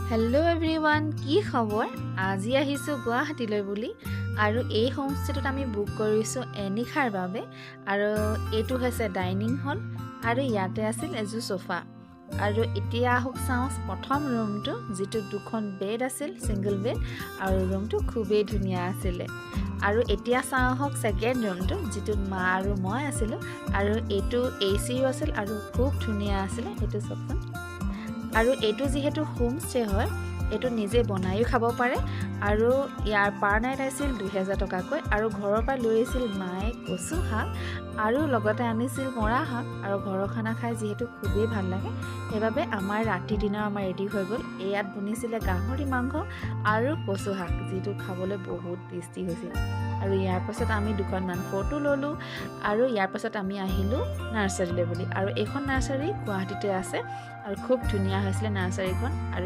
Hello' everyone, কি খবৰ? আজি আহিছোঁ গুৱাহাটীলৈ বুলি আৰু এই হোমষ্টেটোত আমি বুক কৰিছোঁ এনিশাৰ বাবে। আৰু এইটো হৈছে ডাইনিং হল আৰু ইয়াতে আছিল এযোৰ সোফা। আৰু এতিয়া আহক চাওঁ প্ৰথম ৰুমটো, যিটো দুখন বেড আছিল, ছিংগল বেড, আৰু ৰুমটো খুবেই ধুনীয়া আছিলে। আৰু এতিয়া চাওঁ আহক ছেকেণ্ড ৰুমটো, যিটোত মা আৰু মই আছিলোঁ। আৰু এইটো AC আছিল আৰু খুব ধুনীয়া আছিলে, এইটো চাওকচোন। আৰু এইটো যিহেতু হোমষ্টে হয়, এইটো নিজে বনায়ো খাব পাৰে। আৰু ইয়াৰ পাৰ নাইট আছিল 2000 টকাকৈ। আৰু ঘৰৰ পৰা লৈ আহিছিল মায়ে কচু শাক আৰু লগতে আনিছিল মৰা শাক। আৰু ঘৰৰ খানা খাই যিহেতু খুবেই ভাল লাগে, সেইবাবে আমাৰ ৰাতি ডিনাৰ আমাৰ ৰেডি হৈ গ'ল। ইয়াত বনিছিলে গাহৰি মাংস আৰু কচু শাক, যিটো খাবলৈ বহুত টেষ্টি হৈছিল। আৰু ইয়াৰ পাছত আমি দুখনমান ফটো ল'লোঁ আৰু ইয়াৰ পাছত আমি আহিলোঁ নাৰ্চাৰীলৈ বুলি। আৰু এইখন নাৰ্চাৰী গুৱাহাটীতে আছে আৰু খুব ধুনীয়া হৈছিলে নাৰ্চাৰীখন। আৰু